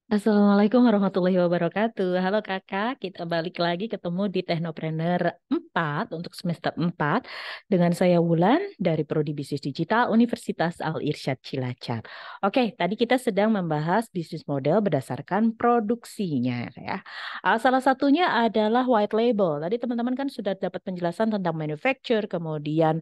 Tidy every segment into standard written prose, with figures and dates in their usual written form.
Assalamualaikum warahmatullahi wabarakatuh. Halo kakak, kita balik lagi ketemu di Teknopreneur 4 untuk semester 4 dengan saya Wulan dari Prodi Bisnis Digital Universitas Al-Irsyad Cilacap. Oke, tadi kita sedang membahas bisnis model berdasarkan produksinya ya. Salah satunya adalah white label. Tadi teman-teman kan sudah dapat penjelasan tentang manufacture, kemudian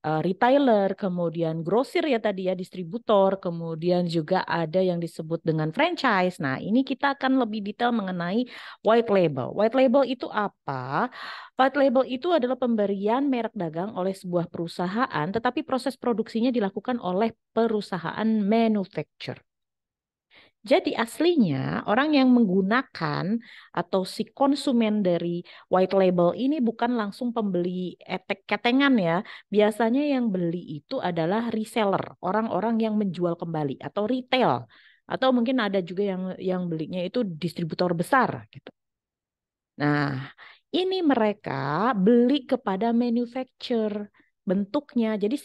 retailer, kemudian grosir ya tadi ya, distributor, kemudian juga ada yang disebut dengan franchise. Nah, ini kita akan lebih detail mengenai white label. White label itu apa? White label itu adalah pemberian merek dagang oleh sebuah perusahaan, tetapi proses produksinya dilakukan oleh perusahaan manufacturer. Jadi aslinya orang yang menggunakan atau si konsumen dari white label ini bukan langsung pembeli etek-ketengan ya. Biasanya yang beli itu adalah reseller, orang-orang yang menjual kembali atau retail. Atau mungkin ada juga yang belinya itu distributor besar gitu. Nah, ini mereka beli kepada manufacturer bentuknya. Jadi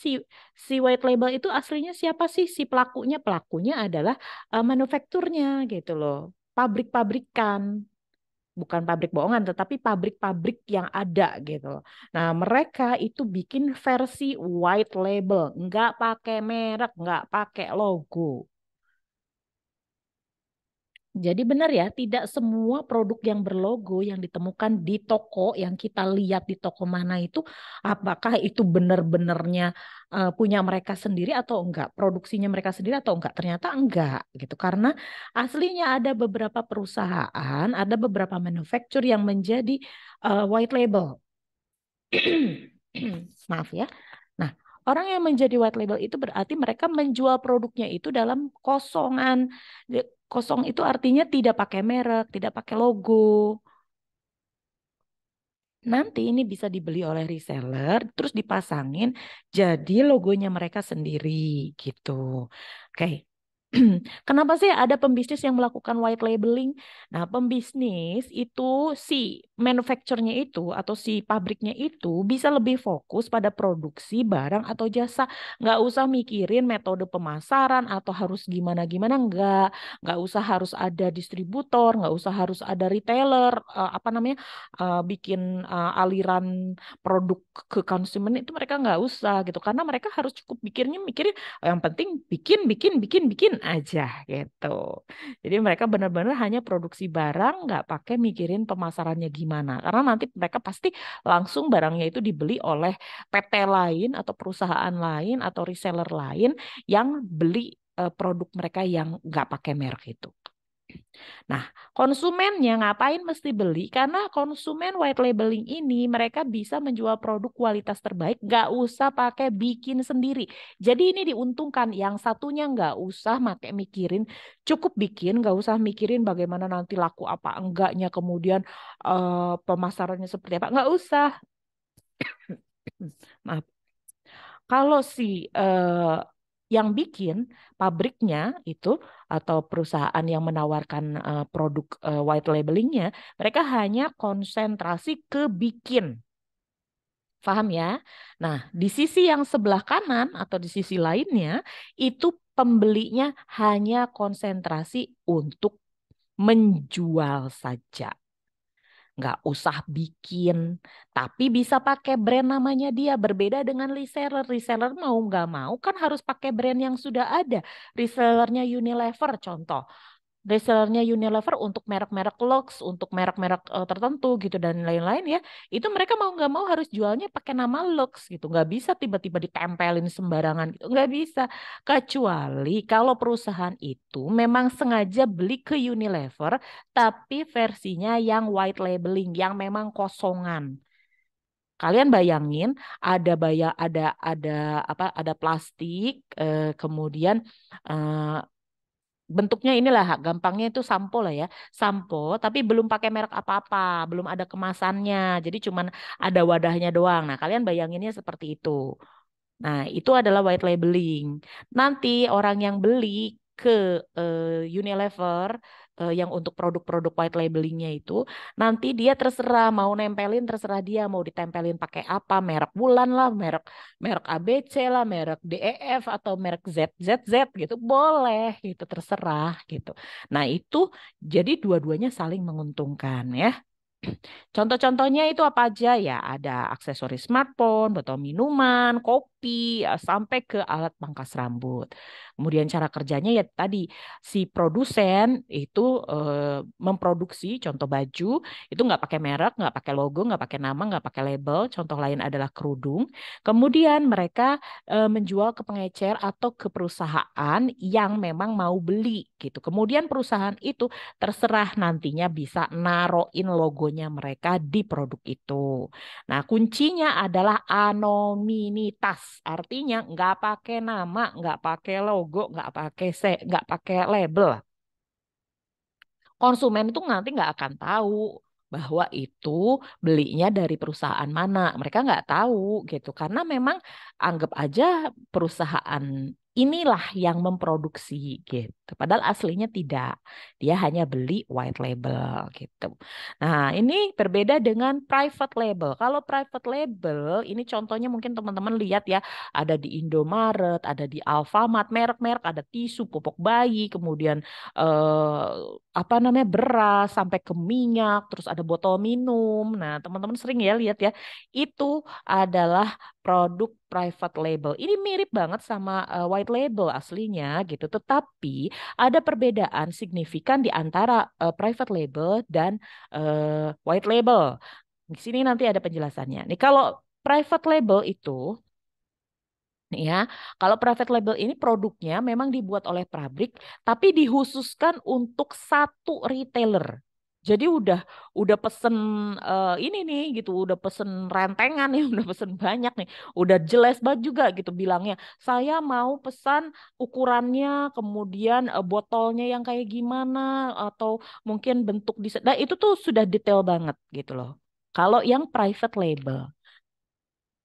si white label itu aslinya siapa sih si pelakunya? Pelakunya adalah manufakturnya gitu loh. Pabrik-pabrikan, bukan pabrik bohongan, tetapi pabrik-pabrik yang ada gitu. Nah, mereka itu bikin versi white label, nggak pakai merek, nggak pakai logo. Jadi benar ya, tidak semua produk yang berlogo yang ditemukan di toko yang kita lihat di toko mana itu, apakah itu benar-benarnya punya mereka sendiri atau enggak, produksinya mereka sendiri atau enggak. Ternyata enggak gitu. Karena aslinya ada beberapa perusahaan, ada beberapa manufacturer yang menjadi white label. Maaf ya. Nah, orang yang menjadi white label itu berarti mereka menjual produknya itu dalam kosongan. Kosong itu artinya tidak pakai merek, tidak pakai logo. Nanti ini bisa dibeli oleh reseller, terus dipasangin jadi logonya mereka sendiri gitu. Oke. Kenapa sih ada pembisnis yang melakukan white labeling? Nah, pembisnis itu si manufacturernya itu atau si pabriknya itu bisa lebih fokus pada produksi barang atau jasa. Nggak usah mikirin metode pemasaran atau harus gimana-gimana. Nggak usah harus ada distributor, nggak usah harus ada retailer, apa namanya, bikin aliran produk ke konsumen itu mereka nggak usah gitu. Karena mereka harus cukup mikirin yang penting bikin aja gitu. Jadi mereka benar-benar hanya produksi barang, nggak pakai mikirin pemasarannya gimana. Karena nanti mereka pasti langsung barangnya itu dibeli oleh PT lain atau perusahaan lain atau reseller lain yang beli produk mereka yang nggak pakai merek itu. Nah, konsumennya ngapain mesti beli? Karena konsumen white labeling ini mereka bisa menjual produk kualitas terbaik, nggak usah pakai bikin sendiri. Jadi ini diuntungkan. Yang satunya nggak usah pakai mikirin, cukup bikin, nggak usah mikirin bagaimana nanti laku apa enggaknya, kemudian pemasarannya seperti apa, nggak usah. Maaf. Kalau si yang bikin pabriknya itu atau perusahaan yang menawarkan produk white labelingnya, mereka hanya konsentrasi ke bikin. Paham ya? Nah, di sisi yang sebelah kanan atau di sisi lainnya, itu pembelinya hanya konsentrasi untuk menjual saja. Nggak usah bikin, tapi bisa pakai brand namanya dia. Berbeda dengan reseller. Reseller mau nggak mau kan harus pakai brand yang sudah ada. Resellernya Unilever contoh. Resellernya Unilever untuk merek-merek Lux, untuk merek-merek tertentu gitu dan lain-lain ya. Itu mereka mau nggak mau harus jualnya pakai nama Lux gitu. Nggak bisa tiba-tiba ditempelin sembarangan gitu. Nggak bisa. Kecuali kalau perusahaan itu memang sengaja beli ke Unilever, tapi versinya yang white labeling, yang memang kosongan. Kalian bayangin ada apa ada plastik kemudian eh, bentuknya inilah gampangnya itu sampo lah ya. Sampo tapi belum pakai merek apa-apa, belum ada kemasannya. Jadi cuman ada wadahnya doang. Nah, kalian bayanginnya seperti itu. Nah, itu adalah white labeling. Nanti orang yang beli ke Unilever yang untuk produk-produk white labelingnya itu nanti dia terserah mau nempelin, terserah dia mau ditempelin pakai apa, merek bulan lah, merek merek ABC lah, merek DEF atau merek ZZZ gitu boleh gitu terserah gitu. Nah itu jadi dua-duanya saling menguntungkan ya. Contoh-contohnya itu apa aja ya? Ada aksesoris smartphone, botol minuman, kopi, sampai ke alat pangkas rambut. Kemudian cara kerjanya ya tadi si produsen itu memproduksi contoh baju itu nggak pakai merek, nggak pakai logo, nggak pakai nama, nggak pakai label. Contoh lain adalah kerudung. Kemudian mereka menjual ke pengecer atau ke perusahaan yang memang mau beli gitu. Kemudian perusahaan itu terserah nantinya bisa naruhin logonya mereka di produk itu. Nah, kuncinya adalah anonimitas. Artinya nggak pakai nama, nggak pakai logo, nggak pakai label. Konsumen itu nanti nggak akan tahu bahwa itu belinya dari perusahaan mana. Mereka nggak tahu gitu karena memang anggap aja perusahaan inilah yang memproduksi gitu. Padahal aslinya tidak. Dia hanya beli white label gitu. Nah, ini berbeda dengan private label. Kalau private label, ini contohnya mungkin teman-teman lihat ya, ada di Indomaret, ada di Alfamart, merek-merek, ada tisu, pupuk bayi, kemudian apa namanya beras sampai ke minyak, terus ada botol minum. Nah, teman-teman sering ya lihat ya, itu adalah produk private label. Ini mirip banget sama white label aslinya gitu, tetapi ada perbedaan signifikan di antara private label dan white label. Di sini nanti ada penjelasannya. Nih kalau private label itu nih ya, kalau private label ini produknya memang dibuat oleh pabrik, tapi dikhususkan untuk satu retailer. Jadi udah pesen ini nih gitu, udah pesen rentengan nih, udah pesen banyak nih, udah jelas banget juga gitu bilangnya. Saya mau pesan ukurannya, kemudian botolnya yang kayak gimana, atau mungkin bentuk desain. Nah itu tuh sudah detail banget gitu loh. Kalau yang private label.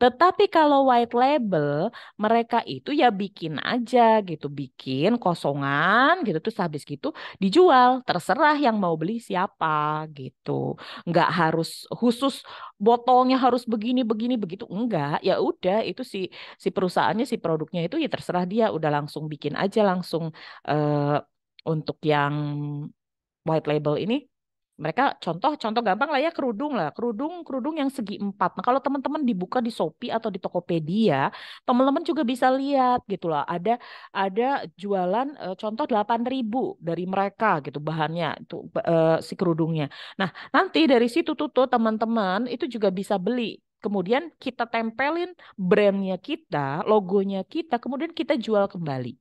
Tetapi kalau white label, mereka itu ya bikin aja gitu, bikin kosongan gitu, terus habis gitu dijual. Terserah yang mau beli siapa gitu. Nggak harus khusus botolnya harus begini, begini, begitu. Enggak, ya udah itu si perusahaannya, si produknya itu ya terserah dia. Udah langsung bikin aja langsung eh, untuk yang white label ini mereka contoh gampang lah kerudung kerudung yang segi empat. Nah kalau teman-teman dibuka di Shopee atau di Tokopedia teman-teman juga bisa lihat gitu lah ada jualan contoh 8.000 dari mereka gitu bahannya itu si kerudungnya. Nah nanti dari situ tuh teman-teman itu juga bisa beli. Kemudian kita tempelin brandnya kita, logonya kita, kemudian kita jual kembali.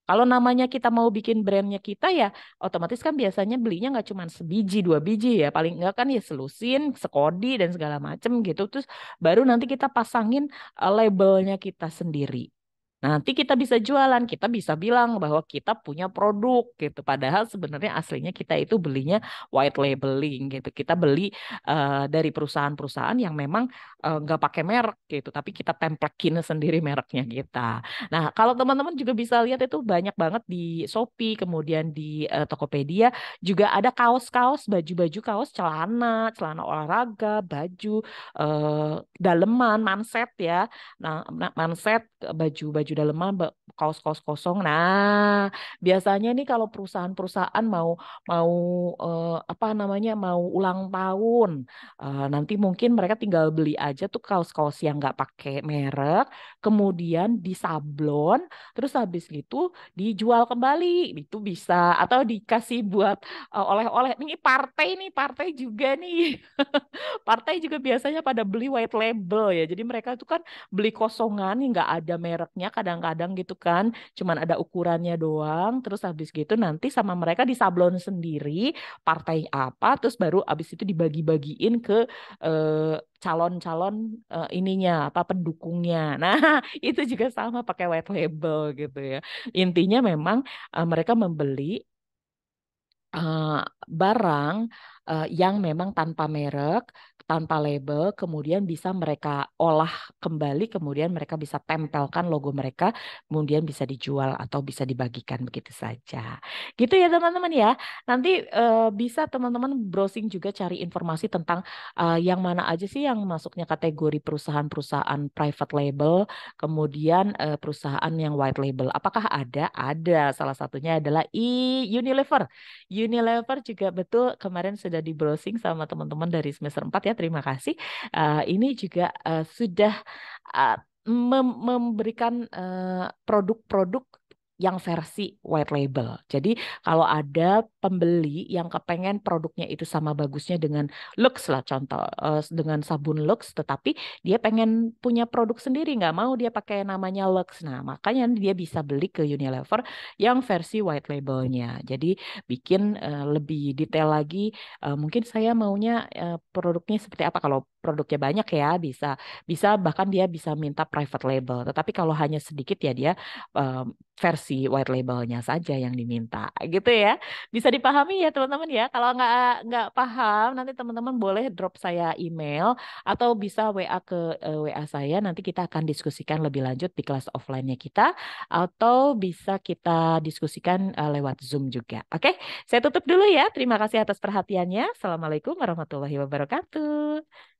Kalau namanya kita mau bikin brandnya kita ya otomatis kan biasanya belinya nggak cuma sebiji dua biji ya paling enggak kan ya selusin sekodi dan segala macem gitu terus baru nanti kita pasangin labelnya kita sendiri. Nanti kita bisa jualan, kita bisa bilang bahwa kita punya produk gitu. Padahal sebenarnya aslinya kita itu belinya white labeling gitu. Kita beli dari perusahaan-perusahaan yang memang nggak pakai merek gitu, tapi kita templekin sendiri mereknya kita. Nah, kalau teman-teman juga bisa lihat itu banyak banget di Shopee, kemudian di Tokopedia juga ada kaos-kaos, baju-baju kaos, celana, celana olahraga, baju daleman, manset ya. Nah, manset, baju-baju daleman, kaos-kaos kosong. Nah, biasanya nih kalau perusahaan-perusahaan mau mau apa namanya mau ulang tahun, nanti mungkin mereka tinggal beli aja tuh kaos-kaos yang nggak pakai merek, kemudian disablon, terus habis gitu dijual kembali. Itu bisa atau dikasih buat oleh-oleh. Nih partai juga nih. Partai juga biasanya pada beli white label ya. Jadi mereka itu kan beli kosongan yang nggak ada mereknya kadang-kadang gitu kan. Cuman ada ukurannya doang. Terus habis gitu nanti sama mereka disablon sendiri partai apa. Terus baru habis itu dibagi-bagiin ke calon-calon ininya apa pendukungnya. Nah, itu juga sama pakai white label gitu ya. Intinya memang mereka membeli eh, barang yang memang tanpa merek, tanpa label, kemudian bisa mereka olah kembali, kemudian mereka bisa tempelkan logo mereka, kemudian bisa dijual atau bisa dibagikan begitu saja. Gitu ya teman-teman ya. Nanti bisa teman-teman browsing juga cari informasi tentang yang mana aja sih yang masuknya kategori perusahaan-perusahaan private label, kemudian perusahaan yang white label. Apakah ada? Ada. Salah satunya adalah Unilever. Unilever juga betul kemarin sudah di browsing sama teman-teman dari semester 4 ya. Terima kasih. Ini juga sudah uh, memberikan produk-produk yang versi white label. Jadi kalau ada pembeli yang kepengen produknya itu sama bagusnya dengan Lux lah contoh, dengan sabun Lux, tetapi dia pengen punya produk sendiri, nggak mau dia pakai namanya Lux. Nah, makanya dia bisa beli ke Unilever yang versi white labelnya. Jadi bikin lebih detail lagi. Mungkin saya maunya produknya seperti apa. Kalau produknya banyak ya bisa bisa bahkan dia bisa minta private label. Tetapi kalau hanya sedikit ya dia versi white labelnya saja yang diminta gitu ya. Bisa dipahami ya teman-teman ya. Kalau nggak paham nanti teman-teman boleh drop saya email atau bisa WA ke WA saya. Nanti kita akan diskusikan lebih lanjut di kelas offline-nya kita atau bisa kita diskusikan lewat Zoom juga. Oke, saya tutup dulu ya. Terima kasih atas perhatiannya. Assalamualaikum warahmatullahi wabarakatuh.